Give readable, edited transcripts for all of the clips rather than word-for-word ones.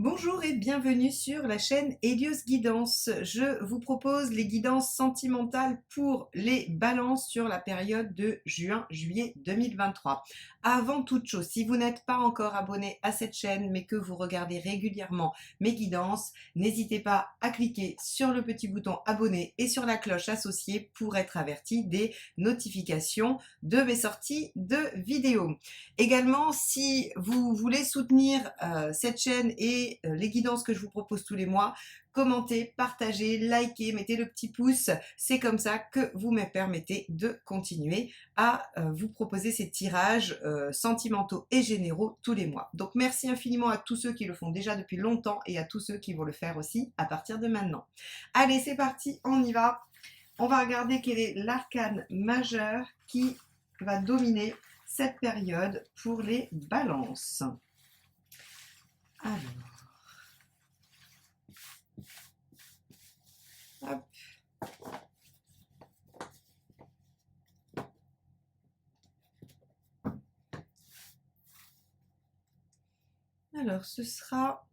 Bonjour et bienvenue sur la chaîne Hélios Guidance. Je vous propose les guidances sentimentales pour les balances sur la période de juin-juillet 2023. Avant toute chose, si vous n'êtes pas encore abonné à cette chaîne mais que vous regardez régulièrement mes guidances, n'hésitez pas à cliquer sur le petit bouton abonner et sur la cloche associée pour être averti des notifications de mes sorties de vidéos. Également, si vous voulez soutenir cette chaîne et les guidances que je vous propose tous les mois, commentez, partagez, likez, mettez le petit pouce. C'est comme ça que vous me permettez de continuer à vous proposer ces tirages sentimentaux et généraux tous les mois. Donc merci infiniment à tous ceux qui le font déjà depuis longtemps et à tous ceux qui vont le faire aussi à partir de maintenant. Allez, c'est parti, on y va. On va regarder quel est l'arcane majeur qui va dominer cette période pour les balances. Alors, hop. Alors, ce sera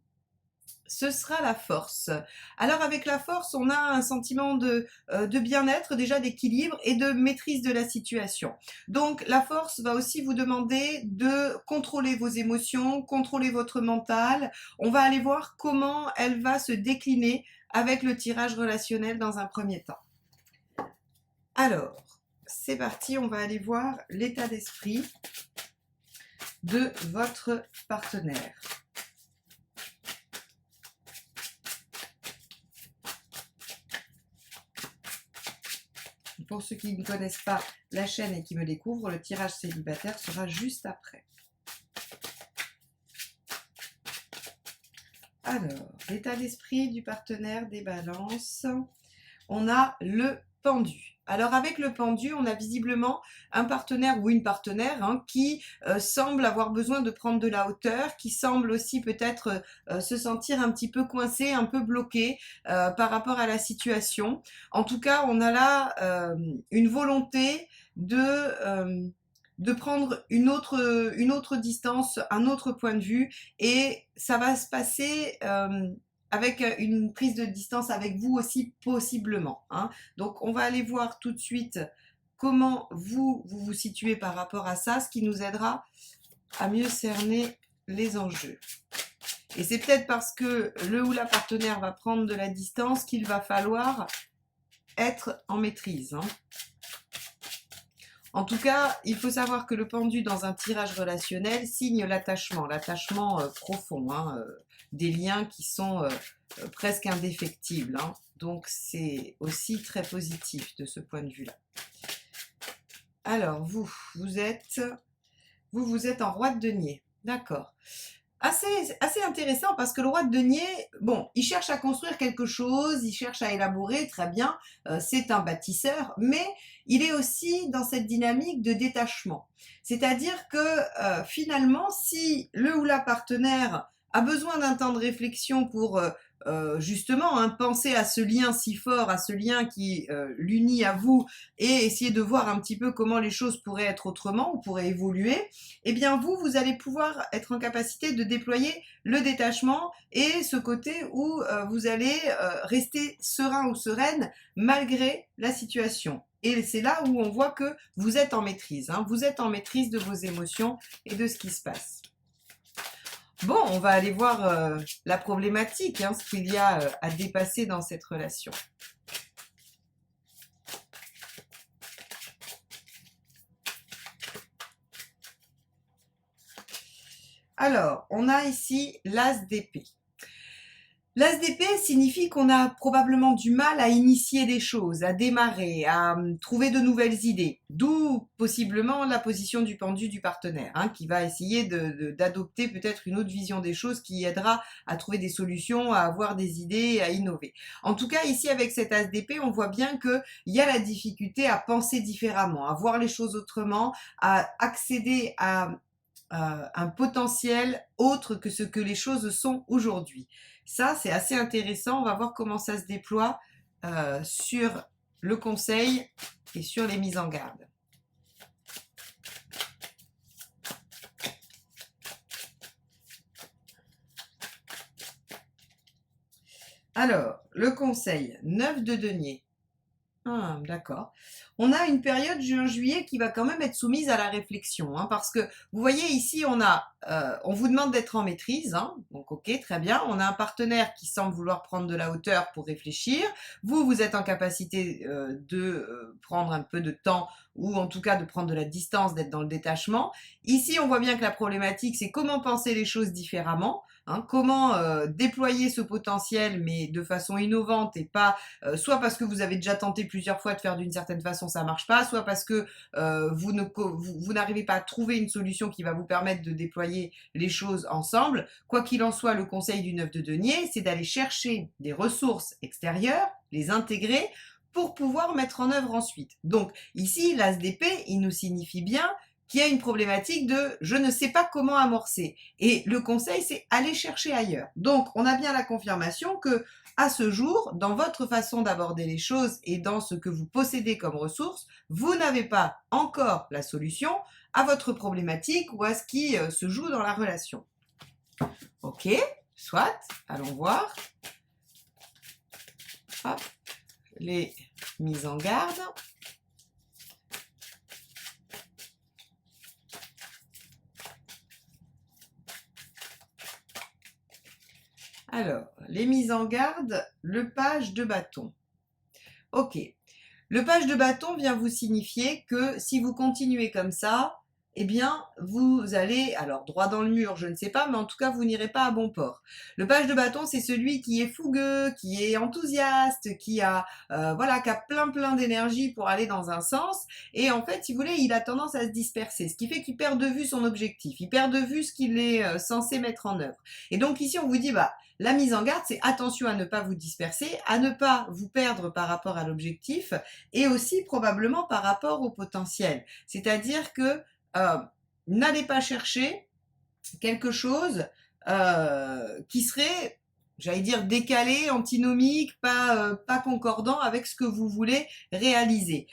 la force. Alors avec la force, on a un sentiment de bien-être, déjà d'équilibre et de maîtrise de la situation. Donc la force va aussi vous demander de contrôler vos émotions, contrôler votre mental. On va aller voir comment elle va se décliner avec le tirage relationnel dans un premier temps. Alors, c'est parti, on va aller voir l'état d'esprit de votre partenaire. Pour ceux qui ne connaissent pas la chaîne et qui me découvrent, le tirage célibataire sera juste après. Alors, l'état d'esprit du partenaire des balances. On a le pendu. Alors avec le pendu, on a visiblement un partenaire ou une partenaire qui semble avoir besoin de prendre de la hauteur, qui semble aussi peut-être se sentir un petit peu coincé, un peu bloqué par rapport à la situation. En tout cas, on a là une volonté de prendre une autre distance, un autre point de vue, et ça va se passer avec une prise de distance avec vous aussi possiblement. Donc on va aller voir tout de suite comment vous situez par rapport à ça, ce qui nous aidera à mieux cerner les enjeux. Et c'est peut-être parce que le ou la partenaire va prendre de la distance qu'il va falloir être en maîtrise. En tout cas, il faut savoir que le pendu dans un tirage relationnel signe l'attachement profond, des liens qui sont presque indéfectibles. Donc c'est aussi très positif de ce point de vue-là. Alors vous êtes en roi de denier, d'accord. Assez intéressant parce que le roi de denier, bon, il cherche à construire quelque chose, il cherche à élaborer, très bien, c'est un bâtisseur, mais il est aussi dans cette dynamique de détachement. C'est-à-dire que finalement, si le ou la partenaire a besoin d'un temps de réflexion pour justement penser à ce lien si fort, à ce lien qui l'unit à vous et essayer de voir un petit peu comment les choses pourraient être autrement ou pourraient évoluer, eh bien vous allez pouvoir être en capacité de déployer le détachement et ce côté où vous allez rester serein ou sereine malgré la situation. Et c'est là où on voit que vous êtes en maîtrise. Vous êtes en maîtrise de vos émotions et de ce qui se passe. Bon, on va aller voir la problématique, ce qu'il y a à dépasser dans cette relation. Alors, on a ici l'as d'épée. L'as d'épée signifie qu'on a probablement du mal à initier des choses, à démarrer, à trouver de nouvelles idées. D'où possiblement la position du pendu du partenaire, qui va essayer d'adopter peut-être une autre vision des choses qui aidera à trouver des solutions, à avoir des idées, à innover. En tout cas, ici avec cet as d'épée, on voit bien qu'il y a la difficulté à penser différemment, à voir les choses autrement, à accéder à un potentiel autre que ce que les choses sont aujourd'hui. Ça, c'est assez intéressant. On va voir comment ça se déploie sur le conseil et sur les mises en garde. Alors, le conseil, 9 de denier. Ah, d'accord. On a une période juin-juillet qui va quand même être soumise à la réflexion, hein, parce que vous voyez ici, on vous demande d'être en maîtrise, hein, donc ok, très bien. On a un partenaire qui semble vouloir prendre de la hauteur pour réfléchir. Vous êtes en capacité de prendre un peu de temps ou en tout cas de prendre de la distance, d'être dans le détachement. Ici, on voit bien que la problématique, c'est comment penser les choses différemment. Hein, comment déployer ce potentiel mais de façon innovante et pas soit parce que vous avez déjà tenté plusieurs fois de faire d'une certaine façon, ça marche pas, soit parce que vous n'arrivez pas à trouver une solution qui va vous permettre de déployer les choses ensemble. Quoi qu'il en soit, le conseil du 9 de denier, c'est d'aller chercher des ressources extérieures, les intégrer pour pouvoir mettre en œuvre ensuite. Donc ici, l'as d'épée, il nous signifie bien qu'il y a une problématique de je ne sais pas comment amorcer. Et le conseil, c'est aller chercher ailleurs. Donc, on a bien la confirmation que à ce jour, dans votre façon d'aborder les choses et dans ce que vous possédez comme ressources, vous n'avez pas encore la solution à votre problématique ou à ce qui se joue dans la relation. Ok, soit, allons voir. Hop, les mises en garde. Alors, les mises en garde, le page de bâton. Ok, le page de bâton vient vous signifier que si vous continuez comme ça, eh bien, vous allez, alors droit dans le mur, je ne sais pas, mais en tout cas, vous n'irez pas à bon port. Le page de bâton, c'est celui qui est fougueux, qui est enthousiaste, voilà, qui a plein d'énergie pour aller dans un sens. Et en fait, si vous voulez, il a tendance à se disperser, ce qui fait qu'il perd de vue son objectif, il perd de vue ce qu'il est censé mettre en œuvre. Et donc ici, on vous dit, bah, la mise en garde, c'est attention à ne pas vous disperser, à ne pas vous perdre par rapport à l'objectif et aussi probablement par rapport au potentiel. C'est-à-dire que n'allez pas chercher quelque chose qui serait, j'allais dire, décalé, antinomique, pas concordant avec ce que vous voulez réaliser.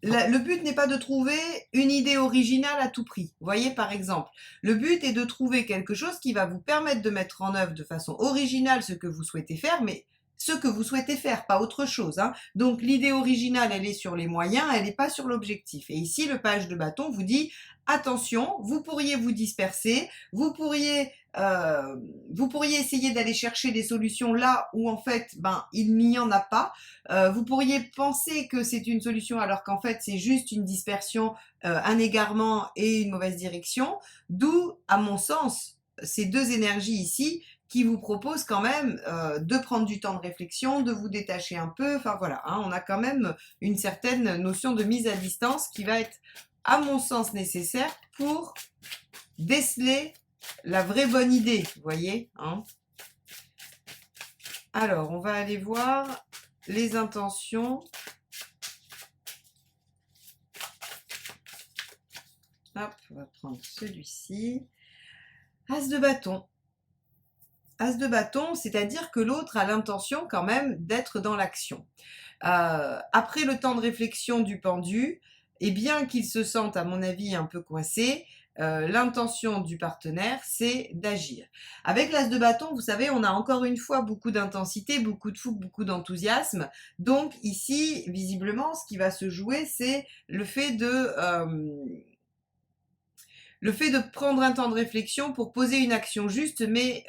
Le but n'est pas de trouver une idée originale à tout prix. Vous voyez, par exemple, le but est de trouver quelque chose qui va vous permettre de mettre en œuvre de façon originale ce que vous souhaitez faire, mais ce que vous souhaitez faire, pas autre chose. Hein. Donc l'idée originale, elle est sur les moyens, elle n'est pas sur l'objectif. Et ici, le page de bâton vous dit, attention, vous pourriez vous disperser, vous pourriez essayer d'aller chercher des solutions là où en fait, ben, il n'y en a pas. Vous pourriez penser que c'est une solution alors qu'en fait, c'est juste une dispersion, un égarement et une mauvaise direction. D'où, à mon sens, ces deux énergies ici qui vous proposent quand même de prendre du temps de réflexion, de vous détacher un peu. Enfin voilà, hein, on a quand même une certaine notion de mise à distance qui va être, à mon sens, nécessaire pour déceler la vraie bonne idée, vous voyez, hein. Alors, on va aller voir les intentions. Hop, on va prendre celui-ci. As de bâton. As de bâton, c'est-à-dire que l'autre a l'intention quand même d'être dans l'action. Après le temps de réflexion du pendu, et bien qu'il se sente, à mon avis, un peu coincé, l'intention du partenaire, c'est d'agir. Avec l'as de bâton, vous savez, on a encore une fois beaucoup d'intensité, beaucoup de fougue, beaucoup d'enthousiasme. Donc ici, visiblement, ce qui va se jouer, c'est le fait de prendre un temps de réflexion pour poser une action juste mais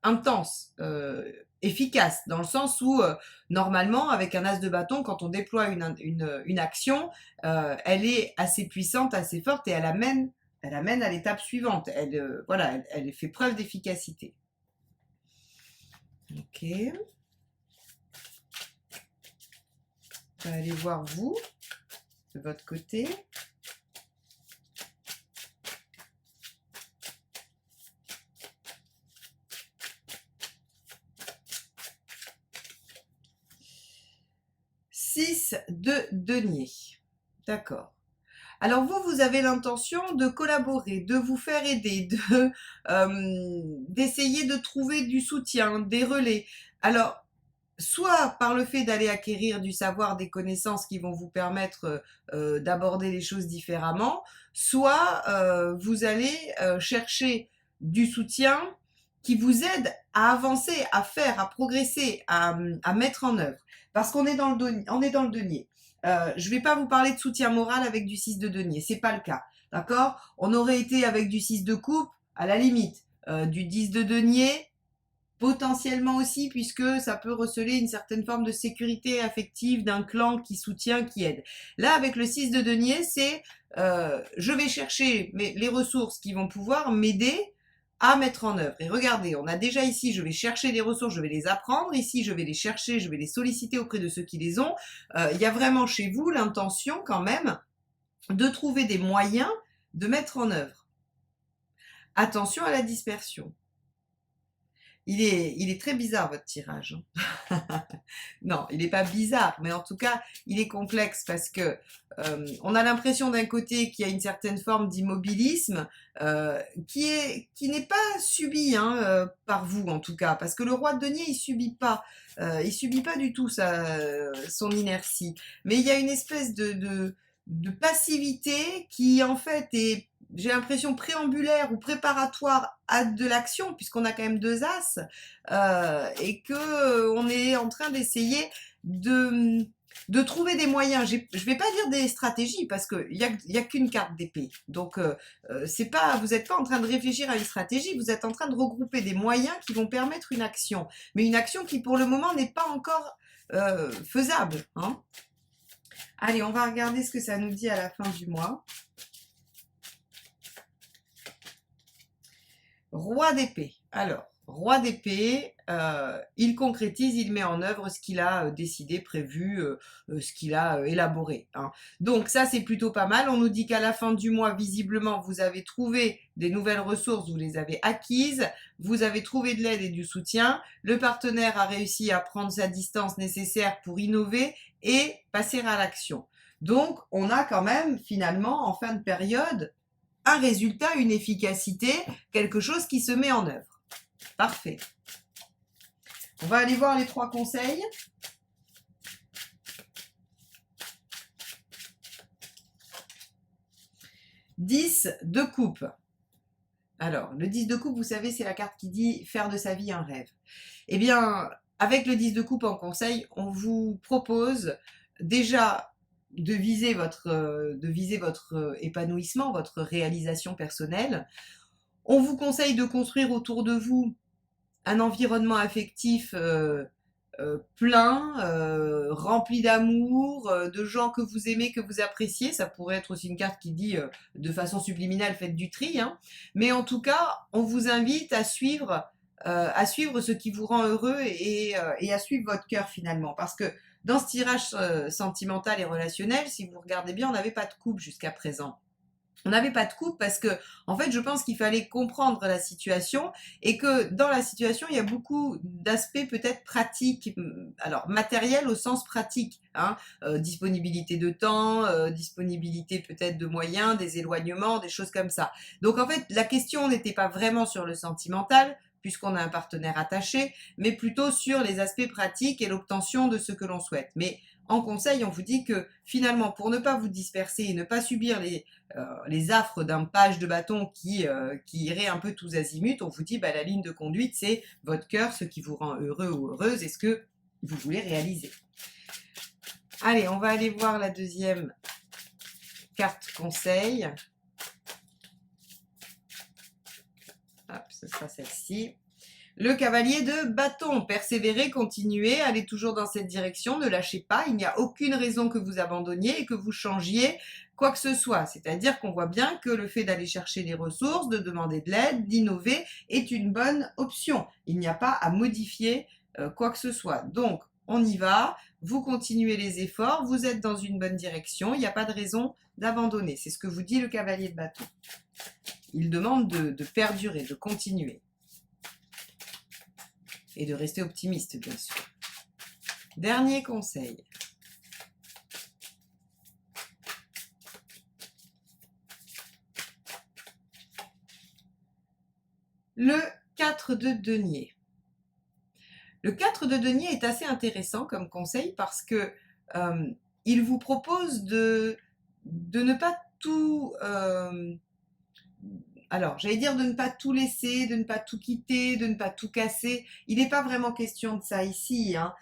intense, efficace, dans le sens où normalement avec un as de bâton, quand on déploie une action, elle est assez puissante, assez forte et elle amène à l'étape suivante. Voilà, elle fait preuve d'efficacité. Ok. On va aller voir vous, de votre côté. De denier. D'accord. Alors vous avez l'intention de collaborer, de vous faire aider, d'essayer de trouver du soutien, des relais. Alors, soit par le fait d'aller acquérir du savoir, des connaissances qui vont vous permettre d'aborder les choses différemment, soit vous allez chercher du soutien qui vous aide à avancer, à faire, à progresser, à mettre en œuvre. Parce qu'on est dans le denier. On est dans le denier. Je ne vais pas vous parler de soutien moral avec du 6 de denier, c'est pas le cas. D'accord? On aurait été avec du 6 de coupe, à la limite. Du 10 de denier, potentiellement aussi, puisque ça peut receler une certaine forme de sécurité affective d'un clan qui soutient, qui aide. Là, avec le 6 de denier, c'est je vais chercher les ressources qui vont pouvoir m'aider à mettre en œuvre. Et regardez, on a déjà ici, je vais chercher des ressources, je vais les apprendre. Ici, je vais les chercher, je vais les solliciter auprès de ceux qui les ont. Il y a vraiment chez vous l'intention quand même de trouver des moyens de mettre en œuvre. Attention à la dispersion. Il est très bizarre votre tirage. Non, il n'est pas bizarre, mais en tout cas, il est complexe parce que on a l'impression d'un côté qu'il y a une certaine forme d'immobilisme qui n'est pas subi par vous en tout cas, parce que le roi de denier il subit pas du tout son inertie, mais il y a une espèce de passivité qui en fait est, j'ai l'impression, préambulaire ou préparatoire à de l'action, puisqu'on a quand même deux as, et que on est en train d'essayer de trouver des moyens. Je vais pas dire des stratégies, parce qu'il y a qu'une carte d'épée. Donc, c'est pas, vous n'êtes pas en train de réfléchir à une stratégie, vous êtes en train de regrouper des moyens qui vont permettre une action. Mais une action qui, pour le moment, n'est pas encore faisable. Hein. Allez, on va regarder ce que ça nous dit à la fin du mois. Roi d'épée. Alors, roi d'épée, il concrétise, il met en œuvre ce qu'il a décidé, prévu, ce qu'il a élaboré. Hein. Donc ça, c'est plutôt pas mal. On nous dit qu'à la fin du mois, visiblement, vous avez trouvé des nouvelles ressources, vous les avez acquises, vous avez trouvé de l'aide et du soutien. Le partenaire a réussi à prendre sa distance nécessaire pour innover et passer à l'action. Donc, on a quand même, finalement, en fin de période, un résultat, une efficacité, quelque chose qui se met en œuvre. Parfait. On va aller voir les 3 conseils. « 10 de coupe ». Alors, le 10 de coupe, vous savez, c'est la carte qui dit faire de sa vie un rêve. Eh bien, avec le 10 de coupe en conseil, on vous propose déjà de viser votre épanouissement, votre réalisation personnelle. On vous conseille de construire autour de vous un environnement affectif plein, rempli d'amour, de gens que vous aimez, que vous appréciez. Ça pourrait être aussi une carte qui dit de façon subliminale, faites du tri. Hein. Mais en tout cas, on vous invite à suivre ce qui vous rend heureux et à suivre votre cœur finalement. Parce que dans ce tirage sentimental et relationnel, si vous regardez bien, on n'avait pas de couple jusqu'à présent. On n'avait pas de couple parce que, en fait, je pense qu'il fallait comprendre la situation et que dans la situation, il y a beaucoup d'aspects peut-être pratiques, alors matériels au sens pratique, hein, disponibilité de temps, disponibilité peut-être de moyens, des éloignements, des choses comme ça. Donc en fait, la question n'était pas vraiment sur le sentimental, puisqu'on a un partenaire attaché, mais plutôt sur les aspects pratiques et l'obtention de ce que l'on souhaite. Mais en conseil, on vous dit que finalement, pour ne pas vous disperser et ne pas subir les affres d'un page de bâton qui irait un peu tous azimuts, on vous dit la ligne de conduite, c'est votre cœur, ce qui vous rend heureux ou heureuse, et ce que vous voulez réaliser. Allez, on va aller voir la deuxième carte conseil. Hop, ce sera celle-ci. Le cavalier de bâton, persévérez, continuez, allez toujours dans cette direction, ne lâchez pas, il n'y a aucune raison que vous abandonniez et que vous changiez quoi que ce soit. C'est-à-dire qu'on voit bien que le fait d'aller chercher les ressources, de demander de l'aide, d'innover est une bonne option. Il n'y a pas à modifier quoi que ce soit. Donc, on y va, vous continuez les efforts, vous êtes dans une bonne direction, il n'y a pas de raison d'abandonner. C'est ce que vous dit le cavalier de bâton. Il demande de perdurer, de continuer. Et de rester optimiste, bien sûr. Dernier conseil. Le 4 de denier. Le 4 de denier est assez intéressant comme conseil parce que il vous propose de ne pas tout alors, j'allais dire de ne pas tout laisser, de ne pas tout quitter, de ne pas tout casser. Il n'est pas vraiment question de ça ici, hein.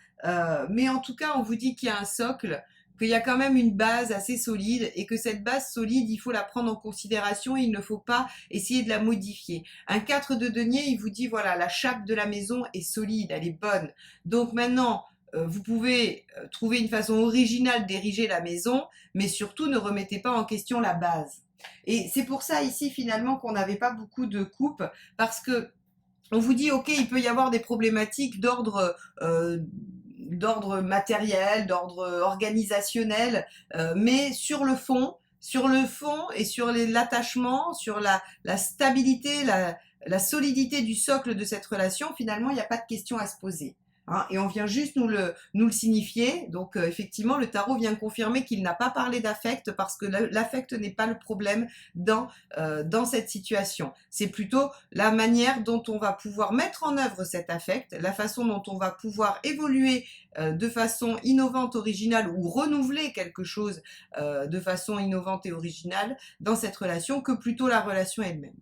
Mais en tout cas, on vous dit qu'il y a un socle, qu'il y a quand même une base assez solide et que cette base solide, il faut la prendre en considération, il ne faut pas essayer de la modifier. Un 4 de denier, il vous dit, voilà, la chape de la maison est solide, elle est bonne. Donc maintenant, vous pouvez trouver une façon originale d'ériger la maison, mais surtout ne remettez pas en question la base. Et c'est pour ça ici finalement qu'on n'avait pas beaucoup de coupes, parce que on vous dit ok, il peut y avoir des problématiques d'ordre matériel, d'ordre organisationnel, mais sur le fond et sur l'attachement, sur la stabilité, la solidité du socle de cette relation, finalement, il n'y a pas de question à se poser. Hein, et on vient juste nous le signifier. Donc effectivement, le tarot vient confirmer qu'il n'a pas parlé d'affect parce que l'affect n'est pas le problème dans cette situation. C'est plutôt la manière dont on va pouvoir mettre en œuvre cet affect, la façon dont on va pouvoir évoluer de façon innovante, originale ou renouveler quelque chose de façon innovante et originale dans cette relation que plutôt la relation elle-même.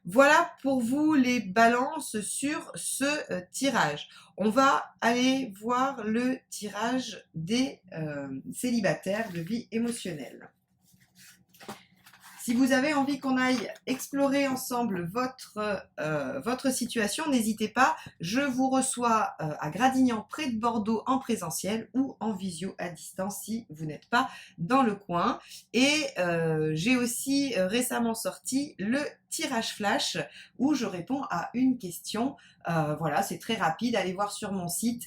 Voilà pour vous les balances sur ce tirage. On va aller voir le tirage des célibataires de vie émotionnelle. Si vous avez envie qu'on aille explorer ensemble votre situation, n'hésitez pas. Je vous reçois à Gradignan, près de Bordeaux, en présentiel ou en visio à distance si vous n'êtes pas dans le coin. Et j'ai aussi récemment sorti le tirage flash où je réponds à une question. Voilà, c'est très rapide. Allez voir sur mon site.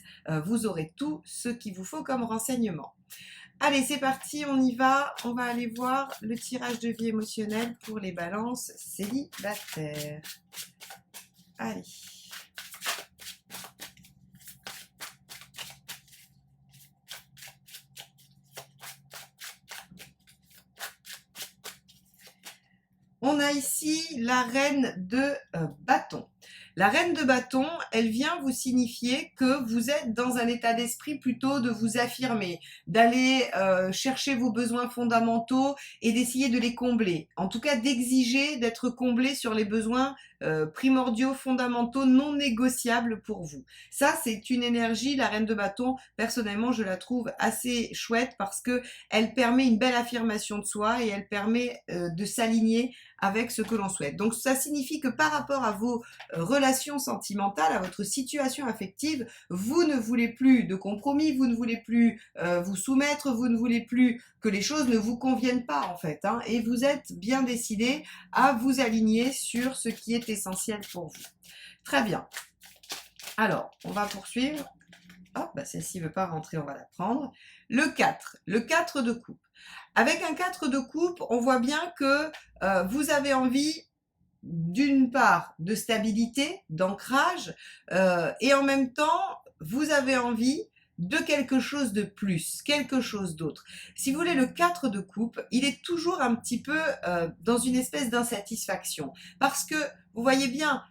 Vous aurez tout ce qu'il vous faut comme renseignement. Allez, c'est parti, on y va. On va aller voir le tirage de vie émotionnelle pour les balances célibataires. Allez. On a ici la reine de bâton. La reine de bâton, elle vient vous signifier que vous êtes dans un état d'esprit plutôt de vous affirmer, d'aller chercher vos besoins fondamentaux et d'essayer de les combler. En tout cas, d'exiger d'être comblé sur les besoins primordiaux, fondamentaux, non négociables pour vous. Ça, c'est une énergie, la reine de bâton, personnellement, je la trouve assez chouette parce que elle permet une belle affirmation de soi et elle permet de s'aligner avec ce que l'on souhaite. Donc ça signifie que par rapport à vos relations sentimentales, à votre situation affective, vous ne voulez plus de compromis, vous ne voulez plus vous soumettre, vous ne voulez plus que les choses ne vous conviennent pas en fait, hein, et vous êtes bien décidé à vous aligner sur ce qui est essentiel pour vous. Très bien. Alors, on va poursuivre. Hop, bah celle-ci ne veut pas rentrer, on va la prendre. Le 4 de coupe. Avec un 4 de coupe, on voit bien que vous avez envie d'une part de stabilité, d'ancrage, et en même temps, vous avez envie de quelque chose de plus, quelque chose d'autre. Si vous voulez, le 4 de coupe, il est toujours un petit peu dans une espèce d'insatisfaction. Parce que, vous voyez bien,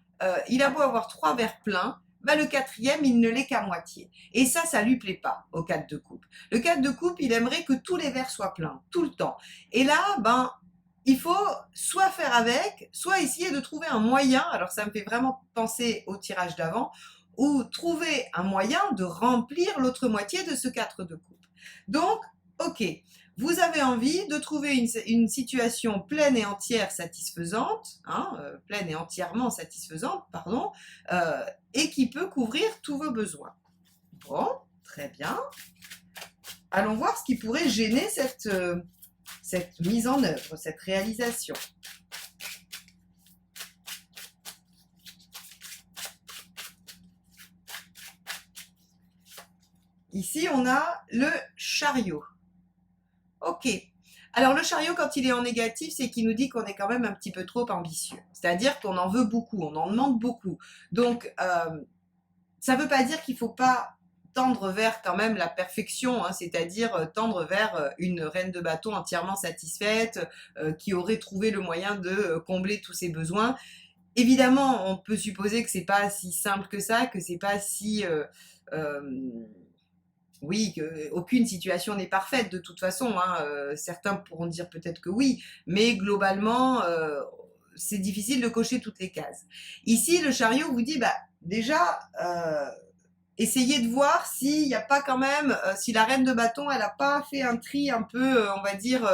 il a beau avoir 3 verres pleins, bah le 4e, il ne l'est qu'à moitié. Et ça lui plaît pas au 4 de coupe. Le 4 de coupe, il aimerait que tous les verres soient pleins, tout le temps. Et là, ben, il faut soit faire avec, soit essayer de trouver un moyen, alors ça me fait vraiment penser au tirage d'avant, ou trouver un moyen de remplir l'autre moitié de ce 4 de coupe. Donc, ok, vous avez envie de trouver une situation pleine et entière satisfaisante, hein, pleine et entièrement satisfaisante, pardon, et qui peut couvrir tous vos besoins. Bon, très bien. Allons voir ce qui pourrait gêner cette mise en œuvre, cette réalisation. Ici, on a le chariot. Ok. Alors, le chariot, quand il est en négatif, c'est qu'il nous dit qu'on est quand même un petit peu trop ambitieux. C'est-à-dire qu'on en veut beaucoup, on en demande beaucoup. Donc, ça ne veut pas dire qu'il ne faut pas tendre vers quand même la perfection, hein, c'est-à-dire tendre vers une reine de bâton entièrement satisfaite, qui aurait trouvé le moyen de combler tous ses besoins. Évidemment, on peut supposer que c'est pas si simple que ça, que c'est pas si oui, aucune situation n'est parfaite de toute façon, hein, certains pourront dire peut-être que oui, mais globalement, c'est difficile de cocher toutes les cases. Ici, le chariot vous dit, bah, déjà, essayez de voir s'il n'y a pas quand même, si la reine de bâton, elle n'a pas fait un tri un peu, on va dire,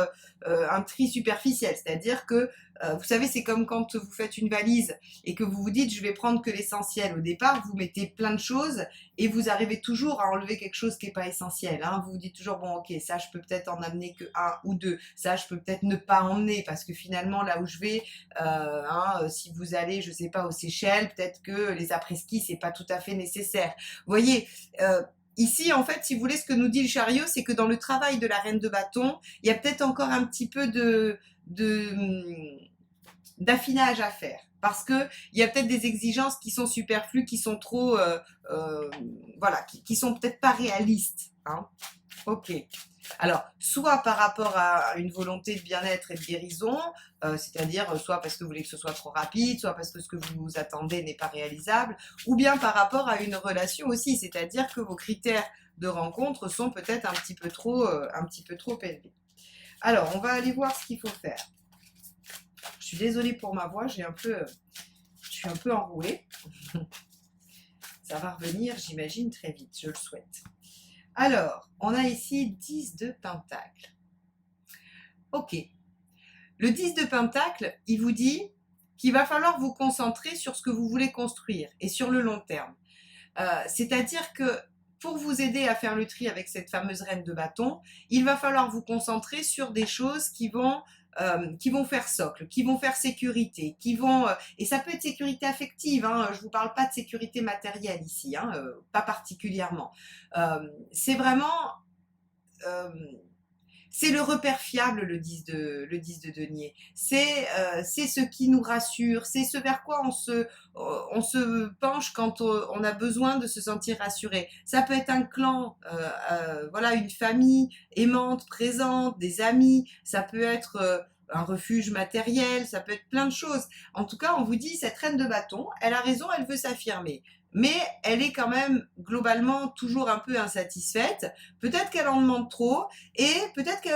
un tri superficiel. C'est-à-dire que, vous savez, c'est comme quand vous faites une valise et que vous vous dites, je vais prendre que l'essentiel. Au départ, vous mettez plein de choses et vous arrivez toujours à enlever quelque chose qui n'est pas essentiel. Hein. Vous vous dites toujours, bon, ok, ça, je peux peut-être en amener que un ou deux. Ça, je peux peut-être ne pas emmener parce que finalement, là où je vais, si vous allez, je sais pas, aux Seychelles, peut-être que les après-ski, c'est pas tout à fait nécessaire. Vous voyez, ici, en fait, si vous voulez, ce que nous dit le chariot, c'est que dans le travail de la reine de bâton, il y a peut-être encore un petit peu d'affinage à faire. Parce que il y a peut-être des exigences qui sont superflues, qui sont trop, voilà, qui sont peut-être pas réalistes. Hein. Ok. Alors, soit par rapport à une volonté de bien-être et de guérison, c'est-à-dire soit parce que vous voulez que ce soit trop rapide, soit parce que ce que vous attendez n'est pas réalisable, ou bien par rapport à une relation aussi, c'est-à-dire que vos critères de rencontre sont peut-être un petit peu trop élevés. Alors, on va aller voir ce qu'il faut faire. Je suis désolée pour ma voix, je suis un peu enrouée. Ça va revenir, j'imagine, très vite, je le souhaite. Alors, on a ici 10 de pentacle. Ok. Le 10 de pentacle, il vous dit qu'il va falloir vous concentrer sur ce que vous voulez construire et sur le long terme. C'est-à-dire que pour vous aider à faire le tri avec cette fameuse reine de bâton, il va falloir vous concentrer sur des choses qui vont faire socle, qui vont faire sécurité, et ça peut être sécurité affective, hein, je ne vous parle pas de sécurité matérielle ici, hein, pas particulièrement. C'est vraiment, c'est le repère fiable, le 10 de denier. C'est ce qui nous rassure, c'est ce vers quoi on se penche quand on a besoin de se sentir rassuré. Ça peut être un clan, voilà, une famille aimante, présente, des amis, ça peut être un refuge matériel, ça peut être plein de choses. En tout cas, on vous dit, cette reine de bâton, elle a raison, elle veut s'affirmer. Mais elle est quand même globalement toujours un peu insatisfaite. Peut-être qu'elle en demande trop et peut-être que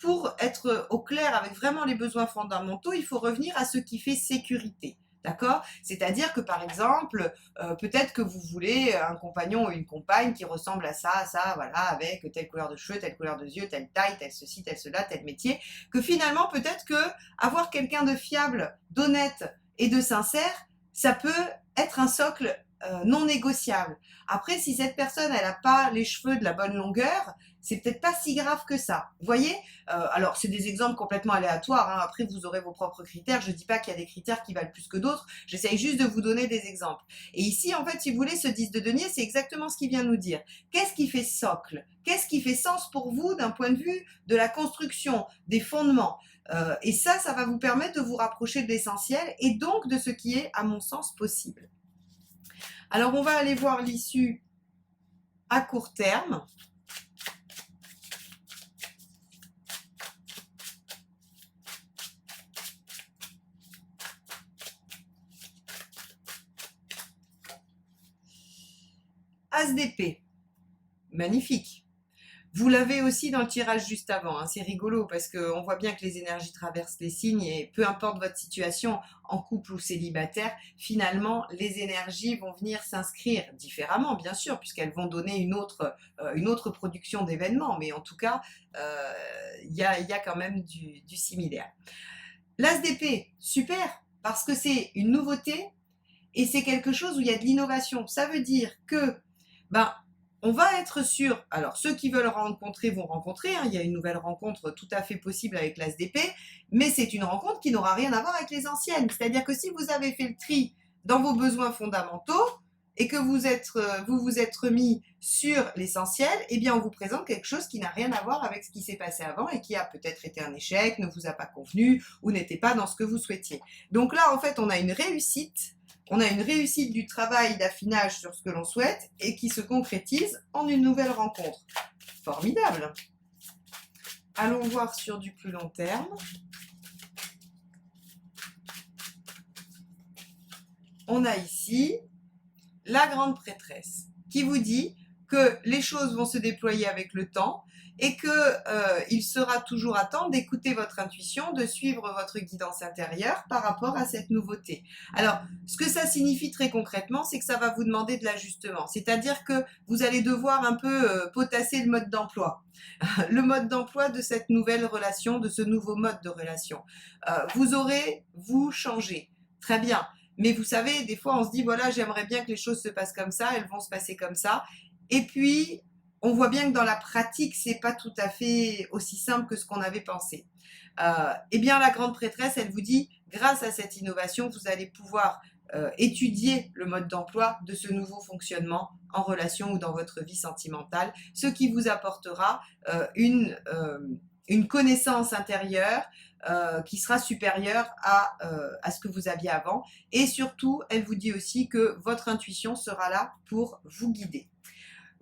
pour être au clair avec vraiment les besoins fondamentaux, il faut revenir à ce qui fait sécurité. D'accord? C'est-à-dire que par exemple, peut-être que vous voulez un compagnon ou une compagne qui ressemble à ça, voilà, avec telle couleur de cheveux, telle couleur de yeux, telle taille, tel ceci, tel cela, tel métier, que finalement peut-être que avoir quelqu'un de fiable, d'honnête et de sincère, ça peut être un socle non négociable. Après, si cette personne, elle n'a pas les cheveux de la bonne longueur, c'est peut-être pas si grave que ça. Vous voyez, alors c'est des exemples complètement aléatoires. Hein. Après, vous aurez vos propres critères. Je dis pas qu'il y a des critères qui valent plus que d'autres. J'essaye juste de vous donner des exemples. Et ici, en fait, si vous voulez, ce 10 de denier, c'est exactement ce qu'il vient nous dire. Qu'est-ce qui fait socle? Qu'est-ce qui fait sens pour vous d'un point de vue de la construction, des fondements? Et ça va vous permettre de vous rapprocher de l'essentiel et donc de ce qui est, à mon sens, possible. Alors, on va aller voir l'issue à court terme. As d'épée, magnifique. Vous l'avez aussi dans le tirage juste avant, hein. C'est rigolo parce qu'on voit bien que les énergies traversent les signes et peu importe votre situation, en couple ou célibataire, finalement, les énergies vont venir s'inscrire différemment, bien sûr, puisqu'elles vont donner une autre production d'événements, mais en tout cas, il y a quand même du similaire. L'As d'épée, super, parce que c'est une nouveauté et c'est quelque chose où il y a de l'innovation. Ça veut dire que, ben, on va être sûr, alors ceux qui veulent rencontrer vont rencontrer, hein, il y a une nouvelle rencontre tout à fait possible avec l'As d'épée, mais c'est une rencontre qui n'aura rien à voir avec les anciennes. C'est-à-dire que si vous avez fait le tri dans vos besoins fondamentaux et que vous vous êtes remis sur l'essentiel, eh bien on vous présente quelque chose qui n'a rien à voir avec ce qui s'est passé avant et qui a peut-être été un échec, ne vous a pas convenu ou n'était pas dans ce que vous souhaitiez. Donc là, en fait, on a une réussite du travail d'affinage sur ce que l'on souhaite et qui se concrétise en une nouvelle rencontre. Formidable. Allons voir sur du plus long terme. On a ici la grande prêtresse qui vous dit que les choses vont se déployer avec le temps, et que il sera toujours à temps d'écouter votre intuition, de suivre votre guidance intérieure par rapport à cette nouveauté. Alors, ce que ça signifie très concrètement, c'est que ça va vous demander de l'ajustement, c'est-à-dire que vous allez devoir un peu potasser le mode d'emploi, le mode d'emploi de cette nouvelle relation, de ce nouveau mode de relation. Vous aurez, vous, changé. Très bien. Mais vous savez, des fois, on se dit, voilà, j'aimerais bien que les choses se passent comme ça, elles vont se passer comme ça. Et puis, on voit bien que dans la pratique, c'est pas tout à fait aussi simple que ce qu'on avait pensé. Eh bien, la grande prêtresse, elle vous dit, grâce à cette innovation, vous allez pouvoir étudier le mode d'emploi de ce nouveau fonctionnement en relation ou dans votre vie sentimentale, ce qui vous apportera une connaissance intérieure qui sera supérieure à ce que vous aviez avant. Et surtout, elle vous dit aussi que votre intuition sera là pour vous guider.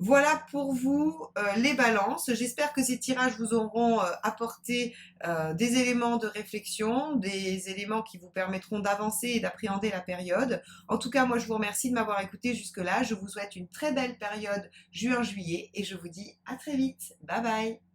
Voilà pour vous les balances. J'espère que ces tirages vous auront apporté des éléments de réflexion, des éléments qui vous permettront d'avancer et d'appréhender la période. En tout cas, moi, je vous remercie de m'avoir écouté jusque-là. Je vous souhaite une très belle période juin-juillet et je vous dis à très vite. Bye bye.